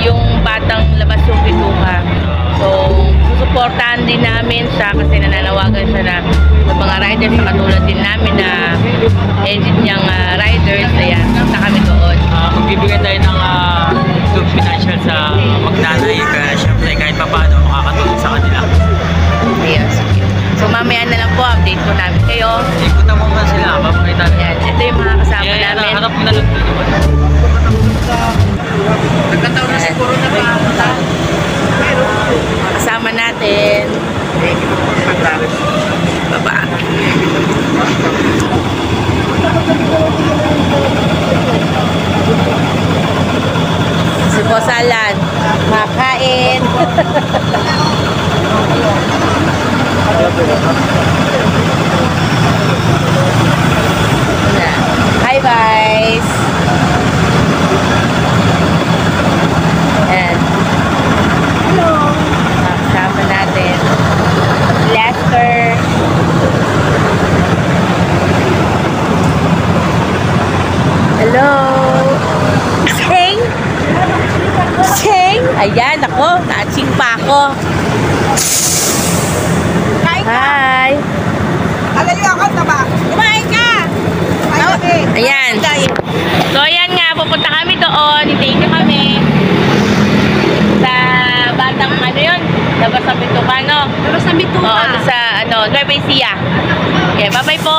yung batang labas yung bituka. So, susuportahan din namin siya kasi nananawagan siya na sa mga riders na katulad din namin na edit niyang riders. Ayan, punta kami doon. Magbibigay tayo ng financial sa magnanay kaya syempre kahit pa paano makakatulong sa kanila. Ayan, sige. So, mamaya na lang po, update po namin kayo. Ikot na muna sila, papakita natin. Ayan, ito yung mga kasama namin. Harap mo na lang dito. Nagkataon na siguro na pa. Kasama natin. Baba. Si Boss Alan, makain. Hi guys. Ayan. Hello. Kasama natin. Lester. Hello. Cheng. Cheng. Ayan ako. Naching pa ako. Hi. Alayo ako sa ba? Kumain ka! Ayan. So, ayan nga. Pupunta kami doon. Thank you kami. Sa batang ano yun? Labas sa bituka, no? Labas sa bituka. Oo, sa Nueva Ecija. Okay, bye-bye po.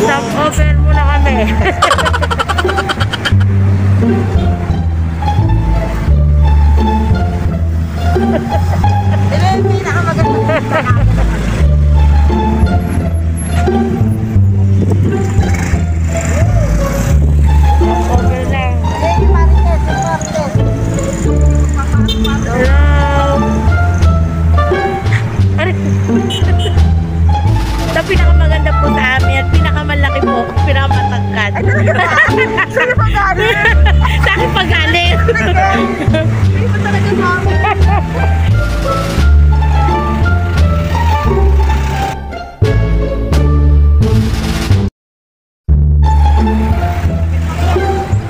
Stop over muna kami. Ito yung pinakamaganda. Over lang. Hey, Marites, Marites. Hello. Aray. Ito pinakamaganda po sa amin at pinakamalaki po, pinakamatagkad. Sino pa galing? Sa akin pagaling. Hindi mo talaga mami.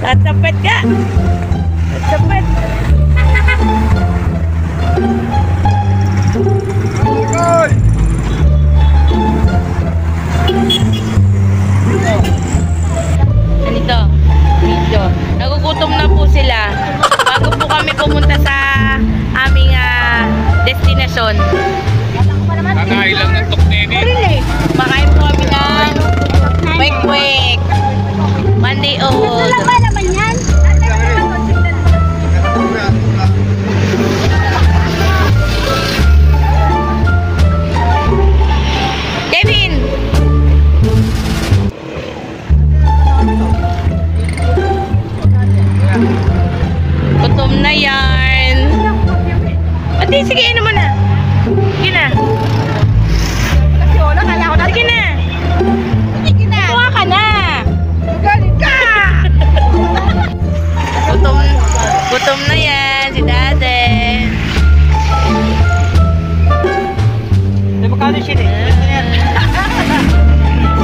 Tatapet ka. Tatapet. Ganito, video. Nagugutom na po sila. Bago po kami pumunta sa aming destinasyon. Kakain lang ng tuknini. Really? Makain po kami ng kwek-kwek. Monday old. Ano ba naman yan? Kevin! Gutom na yarn. Ate, sige, inom mo na. Sige na. Kasi wala, kaya ako na. Sige na. Sige na. Kuha ka na. Galing ka! Gutom na yan si Dade. Magkano siya eh?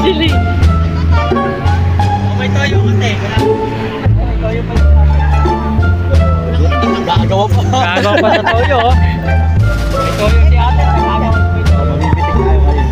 Sili. May toyo kasi. May toyo pa. Gagawa pa. Gagawa pa sa toyo. May toyo si ate. Gagawa pa. Mabibitik tayo kayo.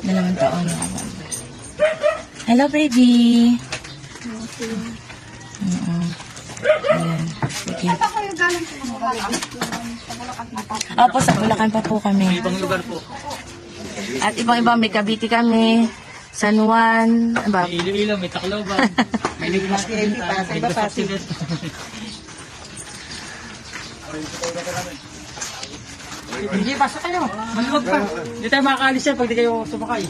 2 taon. Hello, baby. Ayan. Sige. Opo, sa Bulacan pa po kami. Ibang lugar po. At ibang-ibang, may Cavite kami. San Juan. Ba? May Iloilo, may Tacloban. May Negros Occidental. Hindi, pasok kayo. Maluwag pa. Hindi tayo makakaalis yan pag di kayo sumakay.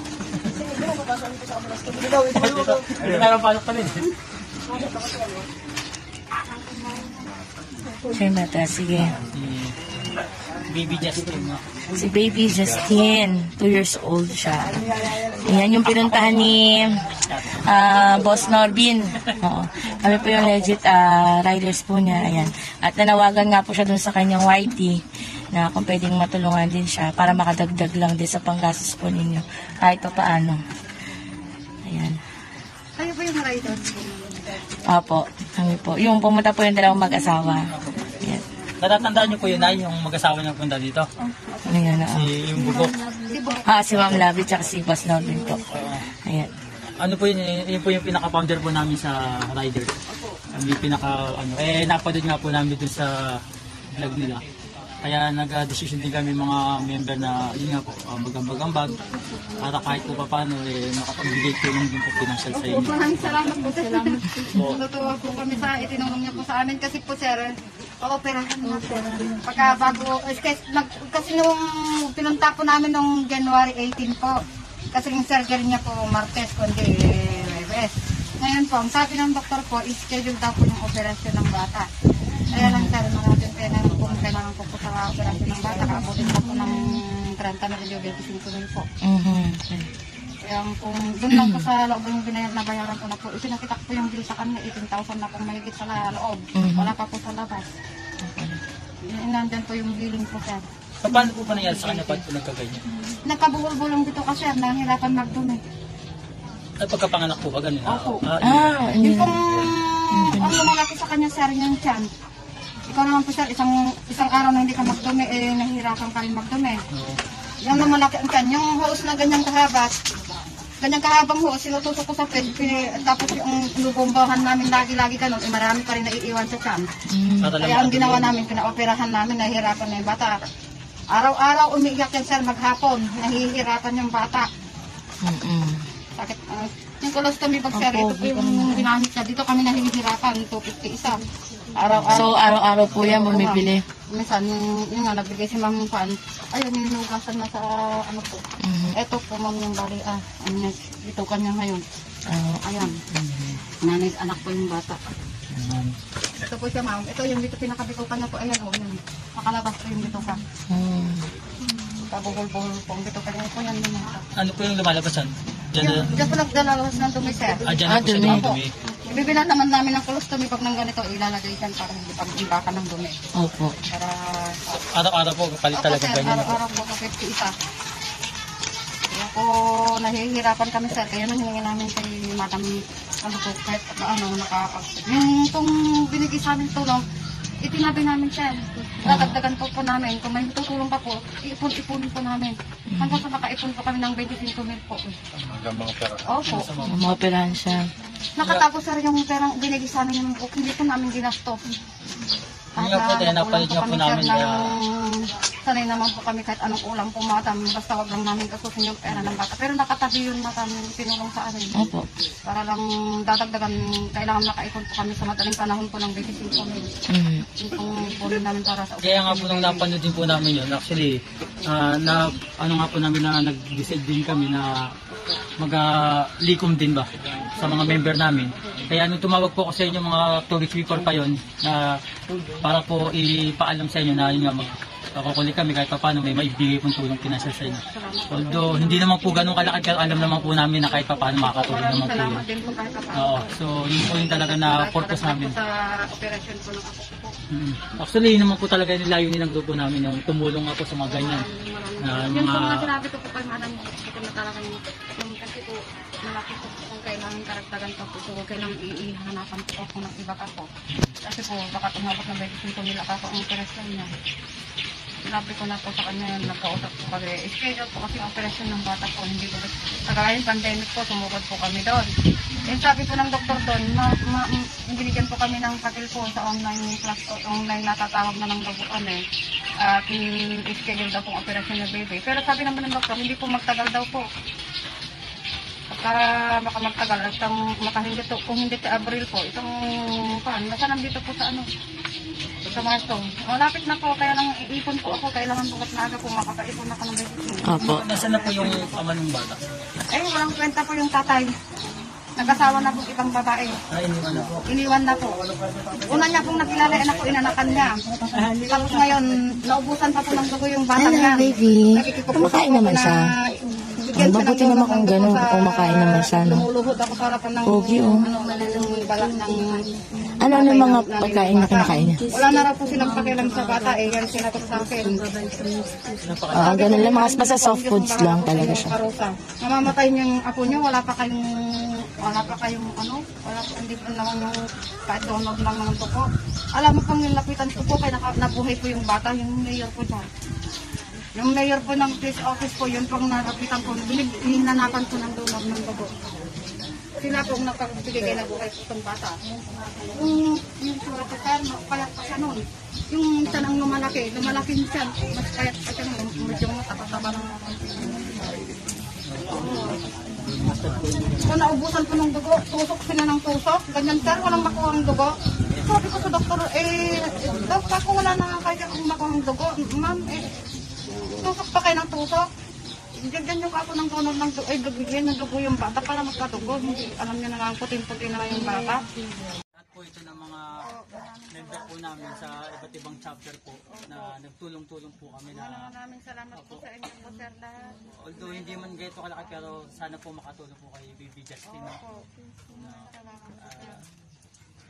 Hindi tayo mapasok pa rin. Siya mata, sige. Baby Justin. Si baby Justin, 2 years old siya. Yan yung pinuntahan ni Boss Norbin. Oo. Kami po yung legit riders po niya. Ayan. At nanawagan nga po siya dun sa kanyang YT na kung pwedeng matulungan din siya para makadagdag lang din sa panggastos po ninyo. Kahit pa paano. Ayan. Kayo po yung rider? Opo, kami po. Yung pumunta po yung dalawang mag-asawa. Ayan. Natatandaan niyo po yun ay yung mag-asawa niyo punta dito. Ayan na. Yung bugok. Si Ma'am Lavi at si Boss Norbin po. Ayan. Ano po yun po yung pinaka-founder po namin sa rider. Yung napanood nga po namin dun sa vlog nila. Kaya nag-decision din kami mga member na yun nga po, magambag-ambag para kahit po paano makapagbigay tulong din po financial sa inyo. Maraming salamat po, sir. Natutuwa po kami sa itinulong niyo po sa amin kasi po, sir, paoperahan na po. Pagka bago, kasi nung pinunta po namin nung January 18 po, kasi yung surgery niya po Martes, kundi Webes. Ngayon po, ang sabi ng doktor po, i-schedule daw po yung operasyon ng bata. Kaya lang, sir, maraming pena po kailangan po sa operasyon ng bata. Kaabutin po po ng 30 milyo, 25 mil po. Kaya kung doon lang po sa loob yung nabayaran ko na po, ipinakita ko po yung bill sa kanya, 18,000 na pong mahigit sa loob. Wala pa po sa labas. Nandyan po yung billing po, sir. So, paano po pa nangyari sa kanya pag nagkaganyan? Nagkabulol-bulong dito kasi, nahihirapan magdumi. Ay, pagkapanganak po ba ganun? Opo. Yun. Yung pong ang lumalaki sa kanya, sir, yung tiyan. Ikaw naman po, sir, isang araw na hindi ka magdumi, nahihirapan ka rin magdumi. Yung lumalaki ang tiyan, yung hose na ganyang kahabang hose, sinutusok ko sa pet, tapos yung lubombahan namin lagi-lagi ganun, marami pa rin naiiwan sa tiyan. Kaya ang ginawa namin, pinaoperahan namin, nahihirapan na yung bata. Araw-araw umiiyak yan, sir, maghapon, nahihirapan yung bata. Sakit. Yung colostomy bag, sir, ito po yung ginamit niya. Dito kami nahihirapan, 250 isa. Araw-araw. So, araw-araw po yan bumibili? Minsan, yung nga, nagbigay si Ma'am Juan, ayun, nilugasan na sa, ano po. Ito po, Ma'am, yung bali, dito kanya ngayon. Ayan. Nanay, anak po yung bata. Ito po siya, Ma'am. Ito yung dito pinakabitukan niya po. Ayan, o, yun. Makalabas po yung dito ka. Kabugol-bugol po. Dito ka po yan. Ano po yung lumalabas yan? Diyan po nagdalawas ng dumi, sir. Diyan na po siya ng dumi. Ibibilan naman namin ng colostomy pag nang ganito, ilalagay dyan para hindi pag-imbakan ng dumi. Opo. Para... Araw-araw po, palit talaga Opo, sir, ganyan. araw-araw po, 50 isa. Kaya po, nahihirapan kami, sir. Kaya nanghihingi namin kay Madam, ano po, kahit nakakapag... Yung itong binigay sa amin tulong, itinabi namin, sir. Dadagdagan po namin. Kung may tutulong pa po, ipon-ipon po namin. Hanggang sa makaipon po kami ng 25 mil po. Hanggang mga pera. Opo. Mga operahan siya. Nakatapos, sir, yung perang binigay sa amin yung book. Hindi po namin ginastos. Hindi nga po, napalit nga po namin. Sanay naman po kami kahit anong ulam po, madam. Basta wag lang namin kasusin yung pera ng bata. Pero nakatabi yun, madam, yung tinulong sa amin. Opo. Para lang dadagdagan, kailangan makaipon po kami sa madaling panahon po ng 25 mil. Yung pong punin namin para sa Kaya nga po nung napanood din po namin yun, actually, ano nga po namin na nag-decide din kami na mag-likom din ba sa mga member namin. Kaya nung tumawag po ako sa inyo mga 2 weeks before pa yun, na para po ipaalam sa inyo na yun nga magkakukulit kami kahit pa paano may maibigay pong tulong financial sa inyo. Although hindi naman po ganun kalaki, pero alam naman po namin na kahit pa paano makakatulong naman po yun. salamat din po kahit pa. Oo, so yun po yung talaga na purpose namin. Sa operasyon po ng ako po. Actually, yun naman po talaga nilayunin ng grupo namin yung tumulong ako sa mga ganyan. Na Yung mga, mga sinabi ko po kay madam, ito na talaga yung kasi po malaki po kung kailangan karagdagan pa po. So huwag kailangan ihanapan po ako ng iba pa po. Kasi po baka tumabot na 25 mil ako ang operasyon niya. sinabi ko na po sa kanya, nagkausap po kami. Schedule po kasi ang operasyon ng bata po, hindi po, kagaling pandemic po, sumugod po kami doon. Yung sabi po ng doktor doon, binigyan po kami ng patil po sa online class, online natatawag na ng baguan eh. At schedule daw po ang operasyon ng baby. Pero sabi naman ng doktor, hindi po magtagal daw po. Para baka magtagal at makahindi to, kung hindi sa Abril po, itong nasa nandito po sa sa Marso. Malapit na po, kaya lang iipon po ako, kailangan po at maaga po makakaipon ako ng baby. Opo. Nasaan na po yung ama ng bata? Eh, walang kwenta po yung tatay. Nag-asawa na po ibang babae. Iniwan na po. Iniwan na po. Una niya pong nakilala na po inanakan niya. Tapos ngayon, naubusan pa po ng dugo yung bata niya. Baby, kumakain naman siya. Ang mabuti naman kung gano'n, kumakain naman siya, no? Lumuluhod ako sa harapan ng Pogi, oh. balat ng... Ano mga pagkain na kinakain niya? Wala na raw po silang pakialam sa bata eh. Yan sinagot sa akin. Ganun lang, mga basta soft foods lang talaga siya. Karusa. Mamamatay niyang apo niyo, wala pa kayong hindi pa naman yung kahit donor lang ng tuko. Alam mo pang yung lapitan ko po, kaya nabuhay po yung bata, yung mayor po dyan. Yung mayor po ng police office po, yun pong nalapitan po, hinanapan po ng donor ng dugo. Sila pong nagpagbigay na buhay po itong bata. Yung surat sa payat pa siya noon. Yung tanang lumalaki siya. Mas payat pa siya noon. Medyo matapataba ng kung naubusan po ng dugo, tusok sila ng tusok. Ganyan sir, walang makuha ang dugo. Sabi ko sa doktor, daw pa kung wala na kaya kung makuha ang dugo. Ma'am, tusok pa kayo ng tusok. Ganyan yung ako ng donor ng dugo. Bigyan ng dugo yung bata para magkadugo. Hindi, alam niya na nga, puting-puti na yung bata. At po ito ng mga member po namin sa iba't ibang chapter po na nagtulong-tulong po kami na Maraming salamat po sa inyo po sir lahat. although hindi man ganito kalaki pero sana po makatulong po kay Baby Justin.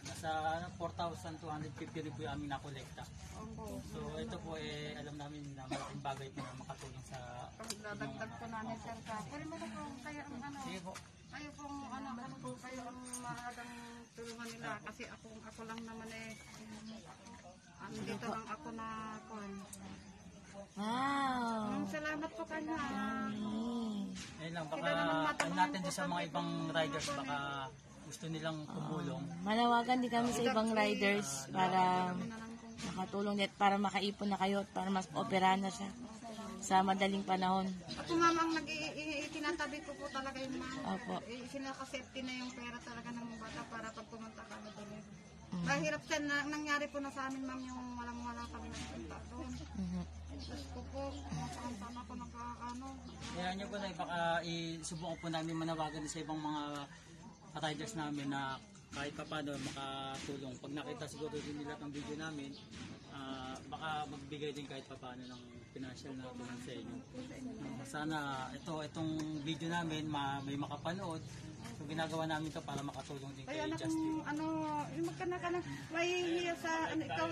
Nasa 4,250 rin po yung aming nakolekta. So ito po alam namin na malaking bagay po na makatulong sa Dadagdag po namin sir ka. Pwede mo na po kaya ang Sige po. kayo pong kayo ang maagang tulungan nila kasi ako lang naman dito lang ako na kon. Wow! Salamat po kanya. Ayun lang, baka ano natin din sa mga ibang riders baka gusto nilang tumulong. Manawagan din kami sa ibang riders para makatulong din at para makaipon na kayo at para mas operahan na siya sa madaling panahon. Ako mamang tinatabi ko po talaga yung mga. Opo. Sinakasafety na yung pera talaga ng bata para pag pumunta ka na doon. Mahirap siya na nangyari po na sa amin ma'am yung walang-wala kami nagpunta doon. Tapos po, masakang ako nagkakano. Kaya nyo po na baka isubukan po namin manawagan sa ibang mga riders namin na kahit pa paano makatulong. Pag nakita siguro din nila ang video namin, baka magbigay din kahit pa paano ng financial na tulong sa inyo. Sana itong video namin may makapanood. So ginagawa namin to para makatulong din kay Justin. Yung magkana-kana, may hiya sa, ikaw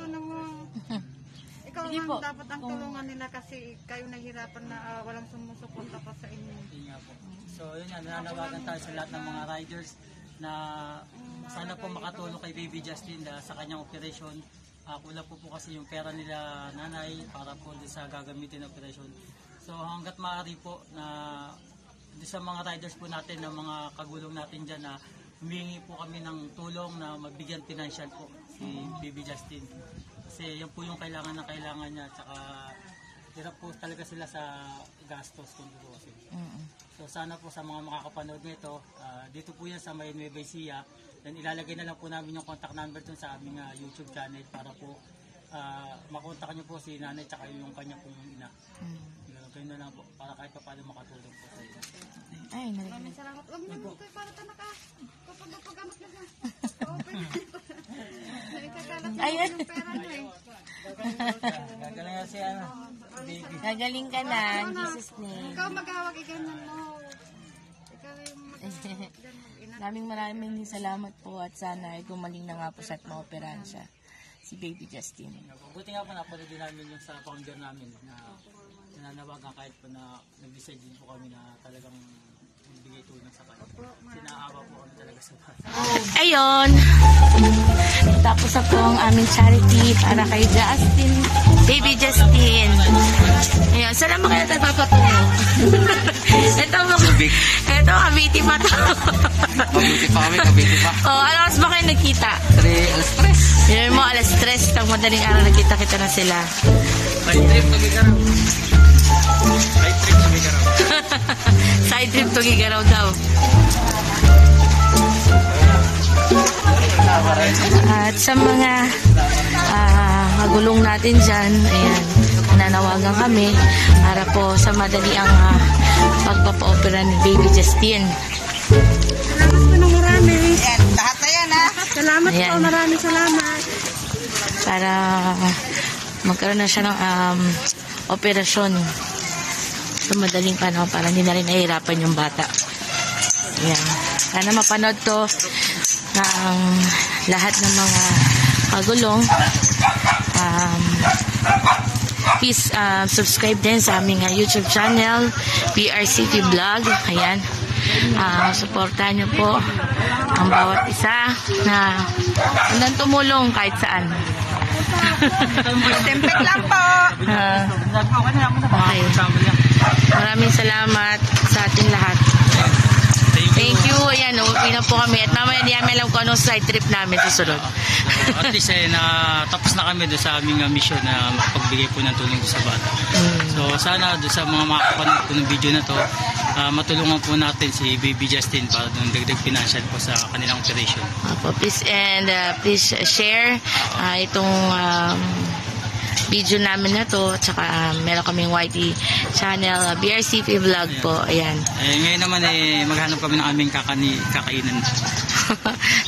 ikaw ang dapat ang tulungan nila kasi kayo nahihirapan na walang sumusuporta pa sa inyo. Hindi nga po. So yun yan, nananawagan tayo sa lahat ng mga riders na sana po makatulong kay Baby Justin sa kanyang operation. Kulang po kasi yung pera nila nanay para po sa gagamitin na operation. So hanggat maaari po na sa mga riders po natin, na mga kagulong natin dyan na humingi po kami ng tulong na magbigyan financial po si Baby Justin. Kasi yan po yung kailangan niya, tsaka hirap po talaga sila sa gastos kung tutusin. So sana po sa mga makakapanood nito, dito po yan sa may Nueva Ecija, then ilalagay na lang po namin yung contact number dun sa aming YouTube channel para po makontak nyo po si nanay tsaka yung kanya pong ina. Kayo na lang po para kahit pa paano makatulong po sa inyo. Ay, Maraming salamat. Huwag mo po kayo para tanak ka. Kapag napagamot na siya. Nakikakalat na yung pera nyo Gagaling nga si Baby. gagaling ka na, Jesus name. Ikaw mag-awag, iganyan mo. Ikaw yung Maraming salamat po at sana ay gumaling na nga po sa at maoperahan siya, si Baby Justin. Buti nga po napanood din namin yung sa founder namin na nananawagan kahit po na nag-decide din po kami na talagang magbigay tulong sa kanya. Sinaawa po kami talaga sa bata. Ayun! Tapos na po ang aming charity para kay Justin. Baby Justin. Ayan, saan naman kaya tayo papatungo? Ito, Cavite pa to. Cavite pa. Oh, alas ba kayo nagkita? 3 alas 3. Yun mo, alas 3 ng madaling araw nagkita-kita na sila. Side trip to Gigaraw. Side trip to Gigaraw. Side trip to Gigaraw daw. At sa mga magulong natin dyan, ayan, nanawagan kami para po sa madali ang pagpapa-opera ni Baby Justin. Salamat po ng marami. Yan, lahat na yan ha. Salamat Ayan. po, maraming salamat. Para magkaroon na siya ng operasyon sa madaling panahon para hindi na rin nahihirapan yung bata. Ayan. Sana mapanood to ng lahat ng mga pagulong. Please subscribe din sa aming YouTube channel, BRCT Vlog. Ayan. Suportahan niyo po ang bawat isa na handang tumulong kahit saan. Tempek lang po. Okay. Maraming salamat sa ating lahat. Thank you. Ayan, uwi na po kami. At mamaya di namin alam kung anong side trip namin susunod. At least tapos na kami doon sa aming mission na makapagbigay po ng tulong sa bata. So sana doon sa mga makakapanood po ng video na to, matulungan po natin si Baby Justin para doon dagdag financial po sa kanilang operation. Please please share itong video namin na to. At saka meron kaming YT channel, BRCP Vlog po. Ayan. Ngayon naman maghanap kami ng aming kakainan.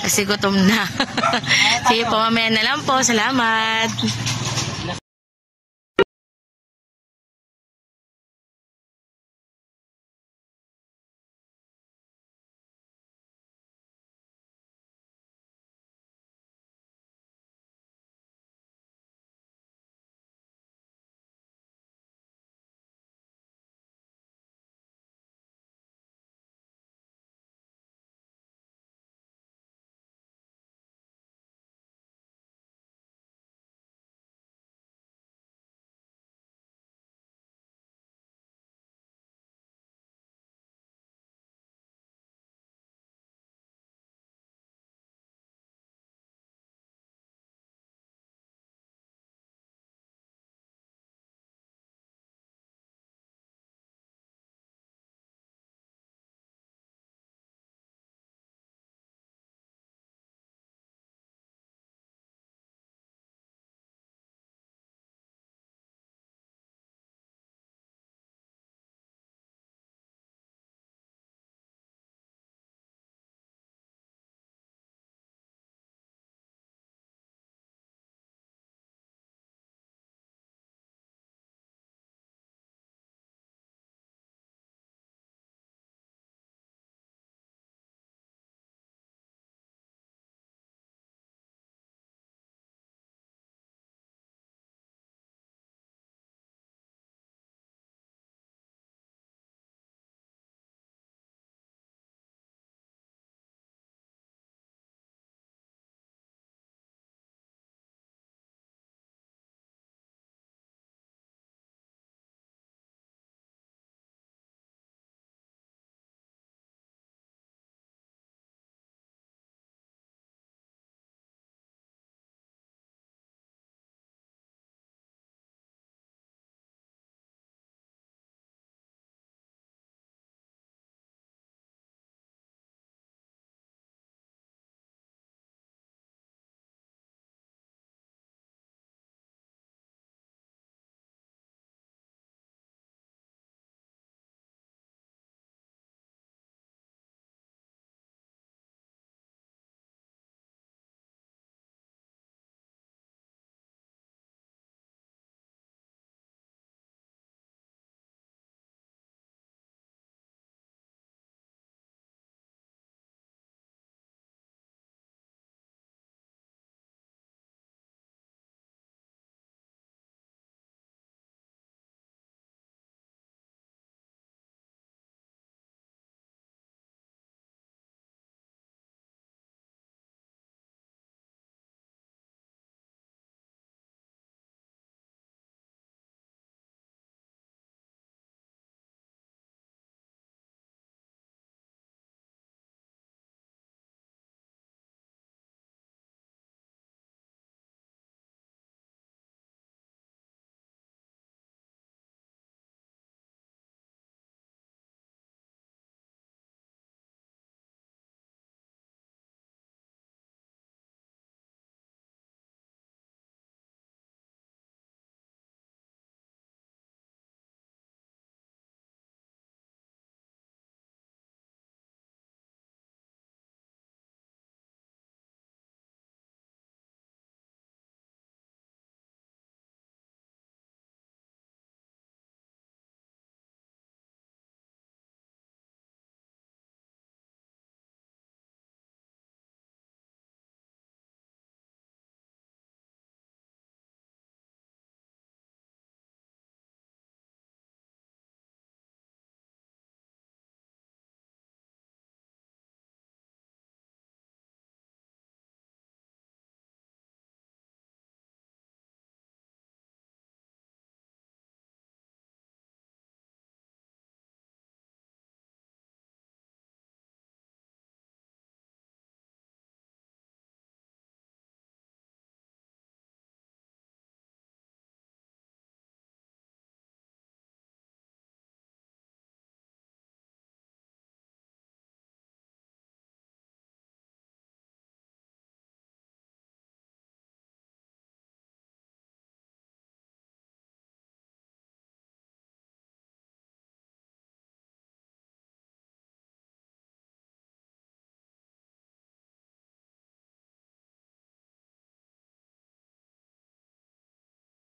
Kasi gutom na. Sige po, mamaya na lang po. Salamat.